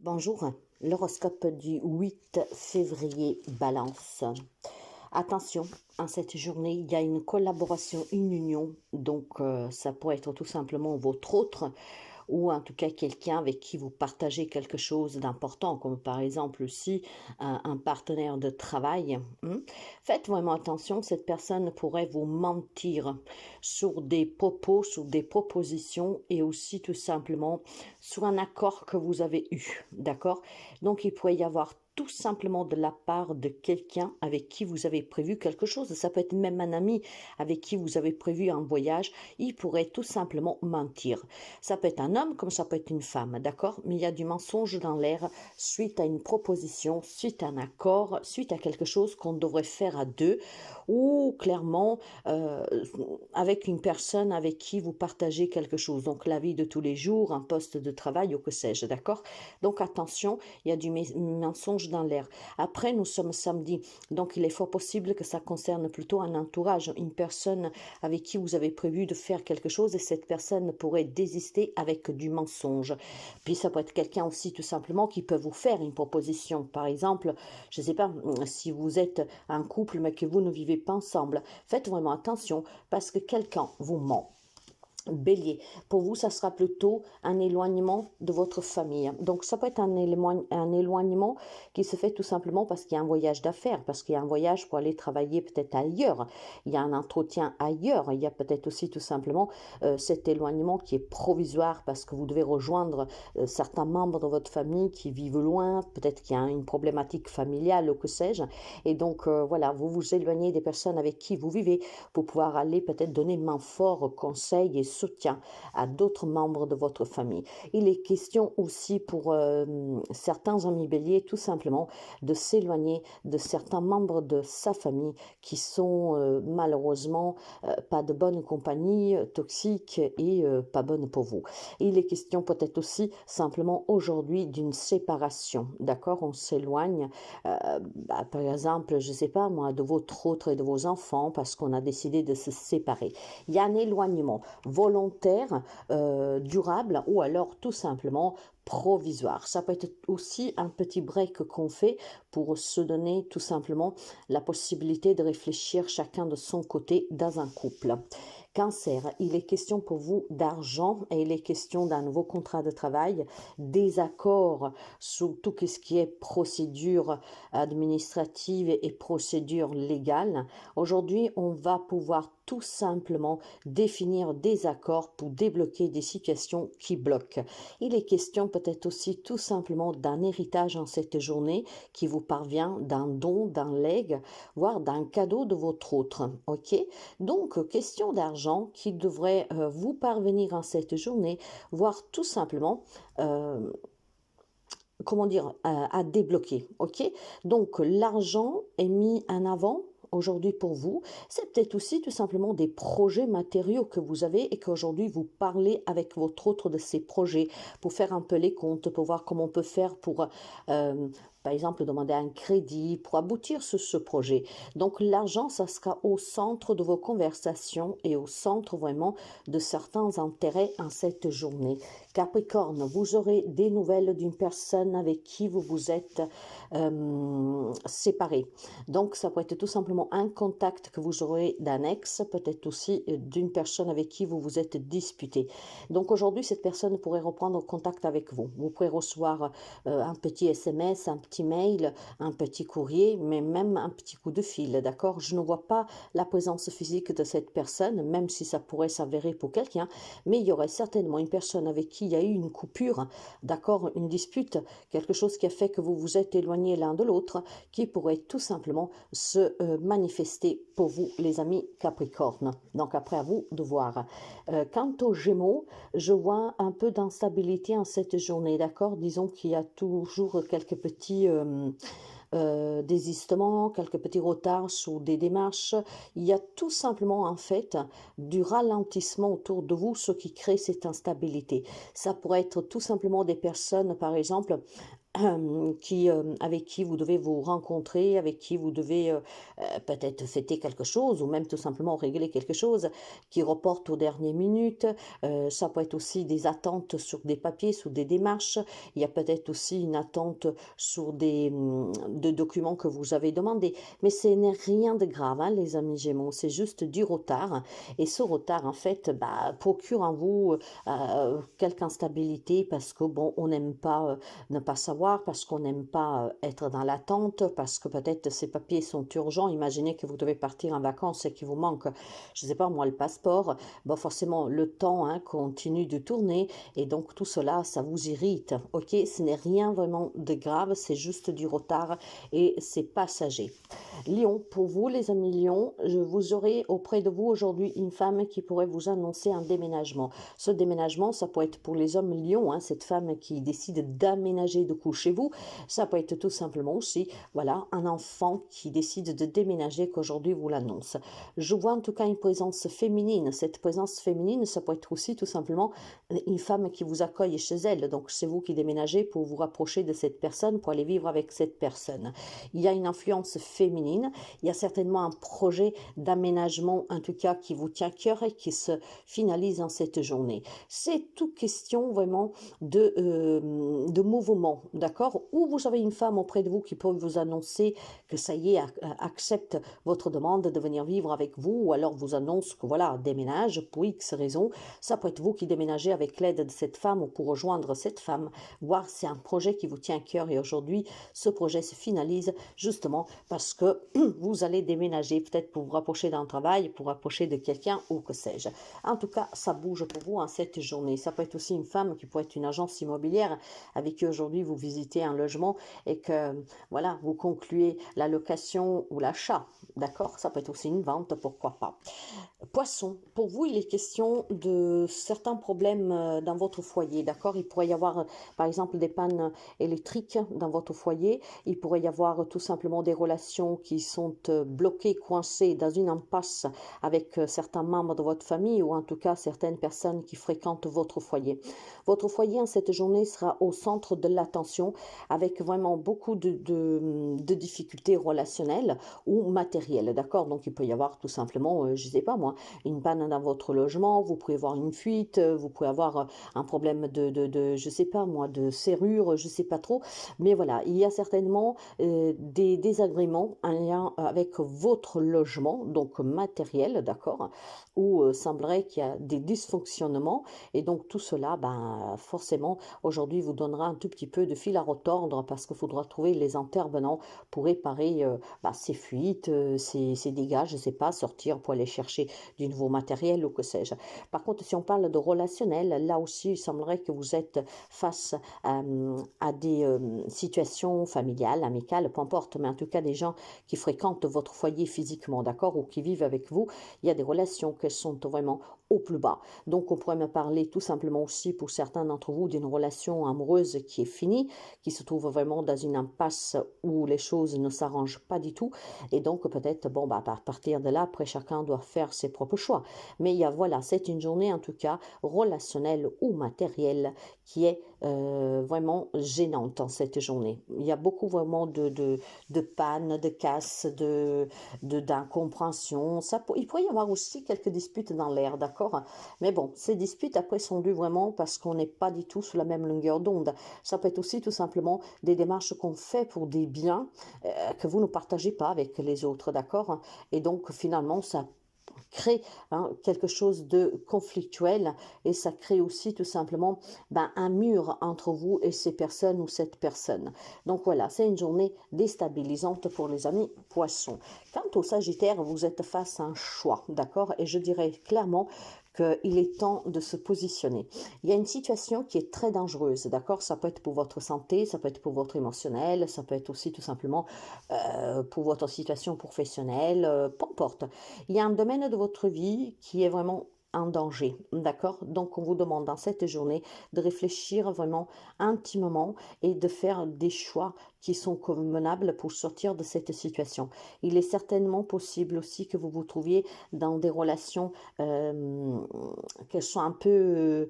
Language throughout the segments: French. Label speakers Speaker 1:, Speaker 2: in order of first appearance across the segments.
Speaker 1: Bonjour, l'horoscope du 8 février Balance. Attention, en cette journée, il y a une collaboration, une union, donc ça pourrait être tout simplement votre autre ou en tout cas quelqu'un avec qui vous partagez quelque chose d'important, comme par exemple aussi un partenaire de travail. Faites vraiment attention, cette personne pourrait vous mentir sur des propos, sur des propositions et aussi tout simplement sur un accord que vous avez eu, d'accord? Donc il pourrait y avoir tout simplement de la part de quelqu'un avec qui vous avez prévu quelque chose. Ça peut être même un ami avec qui vous avez prévu un voyage. Il pourrait tout simplement mentir. Ça peut être un homme comme ça peut être une femme, d'accord? Mais il y a du mensonge dans l'air suite à une proposition, suite à un accord, suite à quelque chose qu'on devrait faire à deux ou clairement avec une personne avec qui vous partagez quelque chose. Donc la vie de tous les jours, un poste de travail ou que sais-je, d'accord? Donc attention, il y a du mensonge dans l'air. Après, nous sommes samedi, donc il est fort possible que ça concerne plutôt un entourage, une personne avec qui vous avez prévu de faire quelque chose et cette personne pourrait désister avec du mensonge. Puis ça peut être quelqu'un aussi tout simplement qui peut vous faire une proposition. Par exemple, je ne sais pas, si vous êtes un couple mais que vous ne vivez pas ensemble, faites vraiment attention parce que quelqu'un vous ment. Bélier, pour vous, ça sera plutôt un éloignement de votre famille. Donc, ça peut être un éloignement qui se fait tout simplement parce qu'il y a un voyage d'affaires, parce qu'il y a un voyage pour aller travailler peut-être ailleurs. Il y a un entretien ailleurs. Il y a peut-être aussi tout simplement cet éloignement qui est provisoire parce que vous devez rejoindre certains membres de votre famille qui vivent loin. Peut-être qu'il y a une problématique familiale ou que sais-je. Et donc, voilà, vous vous éloignez des personnes avec qui vous vivez pour pouvoir aller peut-être donner main fort, conseil et soutien à d'autres membres de votre famille. Il est question aussi pour certains amis béliers tout simplement de s'éloigner de certains membres de sa famille qui sont malheureusement pas de bonne compagnie, toxiques et pas bonnes pour vous. Il est question peut-être aussi simplement aujourd'hui d'une séparation, d'accord? On s'éloigne, par exemple, je sais pas moi, de votre autre et de vos enfants parce qu'on a décidé de se séparer. Il y a un éloignement volontaire, durable ou alors tout simplement provisoire. Ça peut être aussi un petit break qu'on fait pour se donner tout simplement la possibilité de réfléchir chacun de son côté dans un couple. Cancer, il est question pour vous d'argent et il est question d'un nouveau contrat de travail, des accords sur tout ce qui est procédure administrative et procédure légale. Aujourd'hui, on va pouvoir tout simplement définir des accords pour débloquer des situations qui bloquent. Il est question peut-être aussi tout simplement d'un héritage en cette journée qui vous parvient, d'un don, d'un legs, voire d'un cadeau de votre autre. Ok? Donc, question d'argent qui devrait vous parvenir en cette journée, voire tout simplement comment dire, à débloquer, ok? Donc, l'argent est mis en avant aujourd'hui pour vous. C'est peut-être aussi tout simplement des projets matériaux que vous avez et qu'aujourd'hui vous parlez avec votre autre de ces projets pour faire un peu les comptes, pour voir comment on peut faire pour par exemple, demander un crédit pour aboutir sur ce projet. Donc, l'argent, ça sera au centre de vos conversations et au centre vraiment de certains intérêts en cette journée. Capricorne, vous aurez des nouvelles d'une personne avec qui vous vous êtes séparés. Donc, ça peut être tout simplement un contact que vous aurez d'un ex, peut-être aussi d'une personne avec qui vous vous êtes disputé. Donc, aujourd'hui, cette personne pourrait reprendre contact avec vous. Vous pourrez recevoir un petit SMS, un petit mail, un petit courrier, mais même un petit coup de fil, d'accord? Je ne vois pas la présence physique de cette personne, même si ça pourrait s'avérer pour quelqu'un, mais il y aurait certainement une personne avec qui il y a eu une coupure, d'accord? Une dispute, quelque chose qui a fait que vous vous êtes éloignés l'un de l'autre, qui pourrait tout simplement se manifester pour vous, les amis Capricorne. Donc après, à vous de voir. Quant aux Gémeaux, je vois un peu d'instabilité en cette journée, d'accord? Disons qu'il y a toujours quelques petits désistements, quelques petits retards sur des démarches. Il y a tout simplement en fait du ralentissement autour de vous, ce qui crée cette instabilité. Ça pourrait être tout simplement des personnes, par exemple, avec qui vous devez vous rencontrer, avec qui vous devez peut-être fêter quelque chose ou même tout simplement régler quelque chose qui reporte aux dernières minutes. Ça peut être aussi des attentes sur des papiers, sur des démarches. Il y a peut-être aussi une attente sur de documents que vous avez demandés. Mais ce n'est rien de grave, hein, les amis Gémeaux. C'est juste du retard. Et ce retard, en fait, bah, procure en vous quelque instabilité parce que, bon, on n'aime pas ne pas savoir, parce qu'on n'aime pas être dans l'attente, parce que peut-être ces papiers sont urgents. Imaginez que vous devez partir en vacances et qu'il vous manque, je ne sais pas moi, le passeport. Bon, forcément, le temps continue de tourner et donc tout cela, ça vous irrite. Ok, ce n'est rien vraiment de grave, c'est juste du retard et c'est passager. Lion, pour vous les amis Lion, vous aurez auprès de vous aujourd'hui une femme qui pourrait vous annoncer un déménagement. Ce déménagement, ça peut être pour les hommes Lion, hein, cette femme qui décide d'aménager de coup chez vous. Ça peut être tout simplement aussi, voilà, un enfant qui décide de déménager qu'aujourd'hui vous l'annonce. Je vois en tout cas une présence féminine. Cette présence féminine, ça peut être aussi tout simplement une femme qui vous accueille chez elle. Donc c'est vous qui déménagez pour vous rapprocher de cette personne, pour aller vivre avec cette personne. Il y a une influence féminine. Il y a certainement un projet d'aménagement, en tout cas, qui vous tient à cœur et qui se finalise en cette journée. C'est toute question vraiment de mouvement, d'accord? Ou vous avez une femme auprès de vous qui peut vous annoncer que ça y est, accepte votre demande de venir vivre avec vous, ou alors vous annonce que voilà, déménage pour X raison. Ça peut être vous qui déménagez avec l'aide de cette femme ou pour rejoindre cette femme, voire c'est un projet qui vous tient à cœur et aujourd'hui, ce projet se finalise justement parce que vous allez déménager, peut-être pour vous rapprocher d'un travail, pour vous rapprocher de quelqu'un ou que sais-je. En tout cas, ça bouge pour vous en cette journée. Ça peut être aussi une femme qui peut être une agence immobilière avec qui aujourd'hui vous visitez un logement et que voilà, vous concluez la location ou l'achat. D'accord? Ça peut être aussi une vente, pourquoi pas. Poisson, pour vous, il est question de certains problèmes dans votre foyer, d'accord? Il pourrait y avoir, par exemple, des pannes électriques dans votre foyer. Il pourrait y avoir tout simplement des relations qui sont bloquées, coincées dans une impasse avec certains membres de votre famille ou en tout cas certaines personnes qui fréquentent votre foyer. Votre foyer en cette journée sera au centre de l'attention avec vraiment beaucoup de difficultés relationnelles ou matérielles, d'accord? Donc il peut y avoir tout simplement, je ne sais pas moi, une panne dans votre logement, vous pouvez avoir une fuite, vous pouvez avoir un problème je sais pas moi, de serrure, je sais pas trop, mais voilà, il y a certainement des désagréments en lien avec votre logement, donc matériel, d'accord, où semblerait qu'il y a des dysfonctionnements, et donc tout cela, ben, forcément, aujourd'hui vous donnera un tout petit peu de fil à retordre, parce qu'il faudra trouver les intervenants pour réparer ces fuites, ces dégâts, je sais pas, sortir pour aller chercher du nouveau matériel ou que sais-je. Par contre, si on parle de relationnel, là aussi, il semblerait que vous êtes face à des situations familiales, amicales, peu importe, mais en tout cas des gens qui fréquentent votre foyer physiquement, d'accord, ou qui vivent avec vous, il y a des relations qui sont vraiment au plus bas. Donc, on pourrait me parler tout simplement aussi pour certains d'entre vous d'une relation amoureuse qui est finie, qui se trouve vraiment dans une impasse où les choses ne s'arrangent pas du tout. Et donc, peut-être, bon, bah, à partir de là, après, chacun doit faire ses propres choix. Mais il y a, voilà, c'est une journée, en tout cas, relationnelle ou matérielle qui est vraiment gênante en cette journée. Il y a beaucoup vraiment de pannes, de casses, d'incompréhension. Il pourrait y avoir aussi quelques disputes dans l'air, d'accord? Mais bon, ces disputes après sont dues vraiment parce qu'on n'est pas du tout sous la même longueur d'onde. Ça peut être aussi tout simplement des démarches qu'on fait pour des biens que vous ne partagez pas avec les autres, d'accord? Et donc finalement, ça crée quelque chose de conflictuel et ça crée aussi tout simplement un mur entre vous et ces personnes ou cette personne. Donc voilà, c'est une journée déstabilisante pour les amis poissons. Quant au Sagittaire, vous êtes face à un choix, d'accord? Et je dirais clairement qu'il est temps de se positionner. Il y a une situation qui est très dangereuse, d'accord? Ça peut être pour votre santé, ça peut être pour votre émotionnel, ça peut être aussi tout simplement pour votre situation professionnelle, peu importe. Il y a un domaine de votre vie qui est vraiment un danger, d'accord? Donc, on vous demande dans cette journée de réfléchir vraiment intimement et de faire des choix qui sont convenables pour sortir de cette situation. Il est certainement possible aussi que vous vous trouviez dans des relations qui sont un peu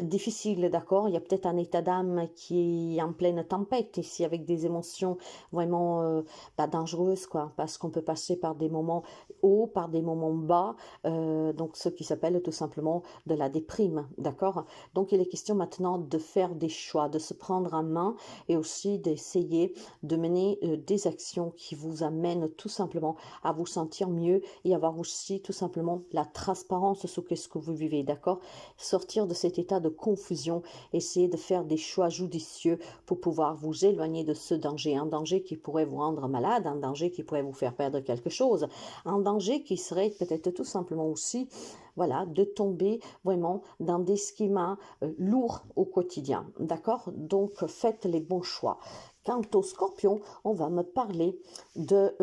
Speaker 1: difficiles, d'accord? Il y a peut-être un état d'âme qui est en pleine tempête ici avec des émotions vraiment dangereuses, quoi, parce qu'on peut passer par des moments hauts, par des moments bas, donc ce qui s'appelle tout simplement de la déprime, d'accord? Donc il est question maintenant de faire des choix, de se prendre en main et aussi d'essayer de mener des actions qui vous amènent tout simplement à vous sentir mieux et avoir aussi tout simplement la transparence sur ce que vous vivez, d'accord? Sortir de cet état de confusion, essayer de faire des choix judicieux pour pouvoir vous éloigner de ce danger, un danger qui pourrait vous rendre malade, un danger qui pourrait vous faire perdre quelque chose, un danger qui serait peut-être tout simplement aussi, voilà, de tomber vraiment dans des schémas lourds au quotidien, d'accord? Donc faites les bons choix. Quant au scorpion, on va me parler de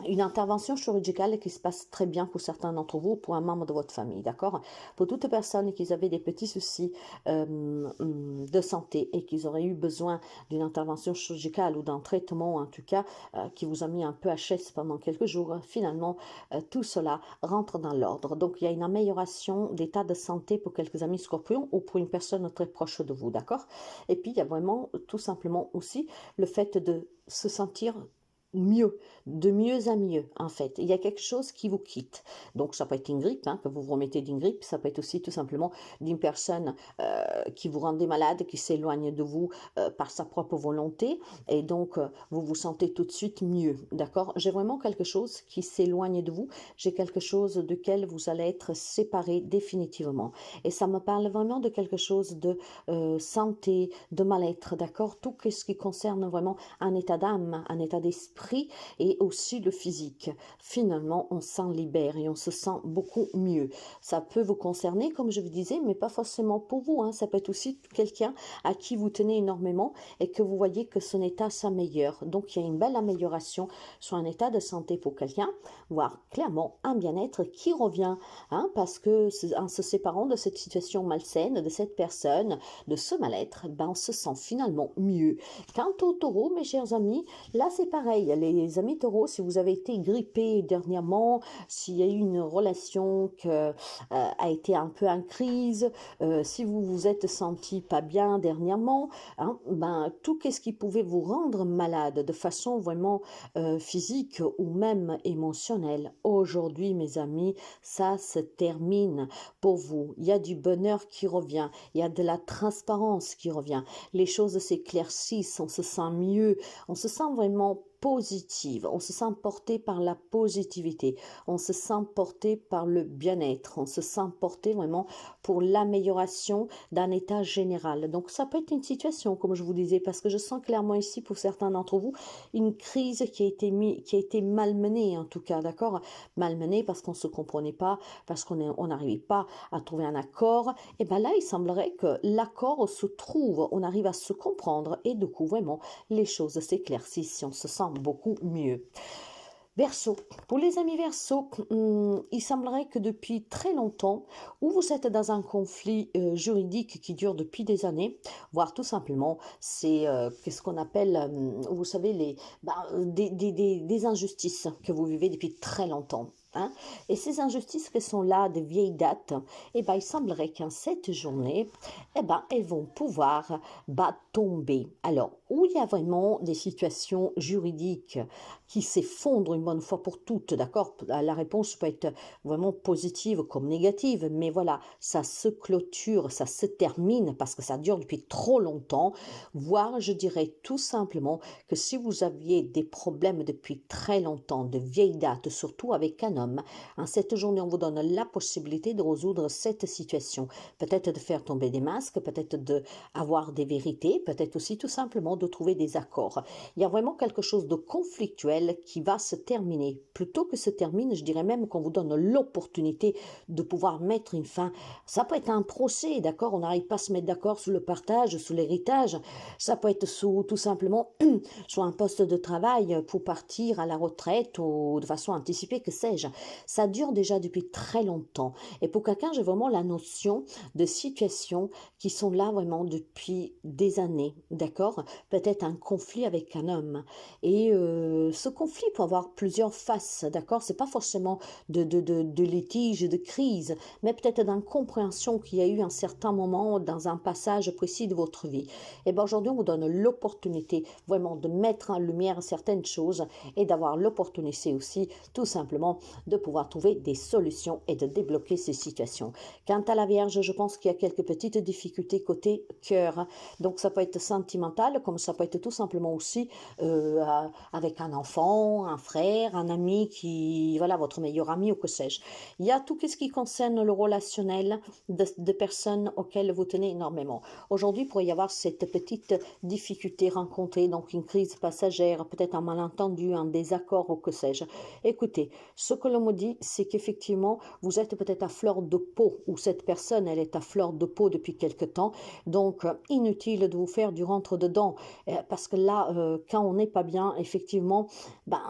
Speaker 1: une intervention chirurgicale qui se passe très bien pour certains d'entre vous, pour un membre de votre famille, d'accord? Pour toute personne qui avait des petits soucis de santé et qui auraient eu besoin d'une intervention chirurgicale ou d'un traitement, en tout cas, qui vous a mis un peu à chaise pendant quelques jours, finalement, tout cela rentre dans l'ordre. Donc, il y a une amélioration d'état de santé pour quelques amis scorpions ou pour une personne très proche de vous, d'accord? Et puis, il y a vraiment tout simplement aussi le fait de se sentir mieux, de mieux à mieux en fait. Il y a quelque chose qui vous quitte. Donc ça peut être une grippe, hein, que vous vous remettez d'une grippe, ça peut être aussi tout simplement d'une personne qui vous rendait malade, qui s'éloigne de vous par sa propre volonté et donc vous vous sentez tout de suite mieux, d'accord? J'ai vraiment quelque chose qui s'éloigne de vous, j'ai quelque chose duquel vous allez être séparés définitivement. Et ça me parle vraiment de quelque chose de santé, de mal-être, d'accord? Tout ce qui concerne vraiment un état d'âme, un état d'esprit et aussi le physique. Finalement, on s'en libère et on se sent beaucoup mieux. Ça peut vous concerner, comme je vous disais, mais pas forcément pour vous, hein. Ça peut être aussi quelqu'un à qui vous tenez énormément et que vous voyez que son état s'améliore. Donc, il y a une belle amélioration sur un état de santé pour quelqu'un, voire clairement un bien-être qui revient, hein, parce que en se séparant de cette situation malsaine, de cette personne, de ce mal-être, ben, on se sent finalement mieux. Quant au taureau, mes chers amis, là c'est pareil, les amis taureaux, si vous avez été grippé dernièrement, s'il y a eu une relation qui a été un peu en crise, si vous vous êtes senti pas bien dernièrement, hein, ben, tout ce qui pouvait vous rendre malade de façon vraiment physique ou même émotionnelle, aujourd'hui mes amis, ça se termine pour vous. Il y a du bonheur qui revient, il y a de la transparence qui revient, les choses s'éclaircissent, on se sent mieux, on se sent vraiment positive, on se sent porté par la positivité, on se sent porté par le bien-être, on se sent porté vraiment pour l'amélioration d'un état général. Donc ça peut être une situation, comme je vous disais, parce que je sens clairement ici pour certains d'entre vous une crise qui a été malmenée en tout cas, d'accord? Malmenée parce qu'on ne se comprenait pas, parce qu'on n'arrivait pas à trouver un accord. Et bien là, il semblerait que l'accord se trouve, on arrive à se comprendre et du coup vraiment les choses s'éclaircissent, on se sent beaucoup mieux. Verseau, pour les amis Verseau, il semblerait que depuis très longtemps, ou vous êtes dans un conflit juridique qui dure depuis des années, voire tout simplement, c'est qu'est-ce qu'on appelle, vous savez, des injustices que vous vivez depuis très longtemps. Hein? Et ces injustices qui sont là de vieille date, eh ben, il semblerait qu'en cette journée, eh ben, elles vont pouvoir tomber. Alors, où il y a vraiment des situations juridiques qui s'effondrent une bonne fois pour toutes, d'accord? La réponse peut être vraiment positive comme négative, mais voilà, ça se clôture, ça se termine parce que ça dure depuis trop longtemps, voire je dirais tout simplement que si vous aviez des problèmes depuis très longtemps, de vieille date, surtout avec un homme, en cette journée, on vous donne la possibilité de résoudre cette situation. Peut-être de faire tomber des masques, peut-être d'avoir des vérités, peut-être aussi tout simplement de trouver des accords. Il y a vraiment quelque chose de conflictuel qui va se terminer. Plutôt que se termine, je dirais même qu'on vous donne l'opportunité de pouvoir mettre une fin. Ça peut être un procès, d'accord? On n'arrive pas à se mettre d'accord sur le partage, sur l'héritage. Ça peut être tout simplement sur un poste de travail pour partir à la retraite ou de façon anticipée, que sais-je. Ça dure déjà depuis très longtemps. Et pour quelqu'un, j'ai vraiment la notion de situations qui sont là vraiment depuis des années, d'accord? Peut-être un conflit avec un homme. Et ce conflit peut avoir plusieurs faces, d'accord? C'est pas forcément de litige, de crise, mais peut-être d'incompréhension qu'il y a eu un certain moment dans un passage précis de votre vie. Et bien aujourd'hui, on vous donne l'opportunité vraiment de mettre en lumière certaines choses et d'avoir l'opportunité aussi, tout simplement, de pouvoir trouver des solutions et de débloquer ces situations. Quant à la Vierge, je pense qu'il y a quelques petites difficultés côté cœur. Donc ça peut être sentimental, comme ça peut être tout simplement aussi avec un enfant, un frère, un ami qui, voilà, votre meilleur ami ou que sais-je. Il y a tout ce qui concerne le relationnel de personnes auxquelles vous tenez énormément. Aujourd'hui, il pourrait y avoir cette petite difficulté rencontrée, donc une crise passagère, peut-être un malentendu, un désaccord ou que sais-je. Écoutez, ce que l'on me dit, c'est qu'effectivement, vous êtes peut-être à fleur de peau, ou cette personne, elle est à fleur de peau depuis quelque temps, donc inutile de vous faire du rentre-dedans, parce que là, quand on n'est pas bien, effectivement, ben,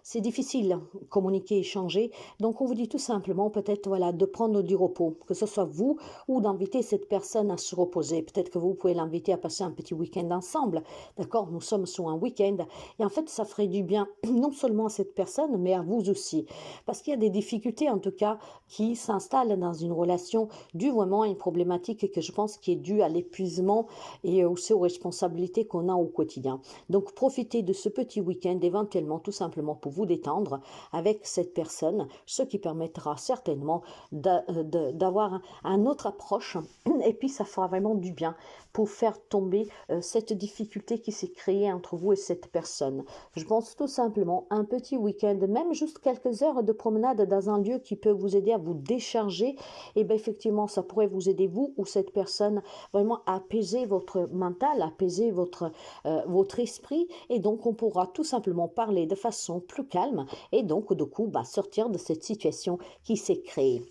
Speaker 1: c'est difficile de communiquer, échanger. Donc, on vous dit tout simplement peut-être voilà, de prendre du repos, que ce soit vous ou d'inviter cette personne à se reposer. Peut-être que vous pouvez l'inviter à passer un petit week-end ensemble. D'accord? Nous sommes sur un week-end. Et en fait, ça ferait du bien non seulement à cette personne, mais à vous aussi. Parce qu'il y a des difficultés, en tout cas, qui s'installent dans une relation due vraiment à une problématique que je pense qui est due à l'épuisement et aussi aux responsabilités qu'on a au quotidien. Donc, profitez de ce petit week-end éventuellement tout simplement pour vous détendre avec cette personne, ce qui permettra certainement d'avoir une autre approche et puis ça fera vraiment du bien pour faire tomber cette difficulté qui s'est créée entre vous et cette personne. Je pense tout simplement un petit week-end, même juste quelques heures de promenade dans un lieu qui peut vous aider à vous décharger, et bien effectivement ça pourrait vous aider vous ou cette personne vraiment à apaiser votre mental, à apaiser votre esprit, et donc on pourra tout simplement parler de façon plus calme et donc du coup sortir de cette situation qui s'est créée.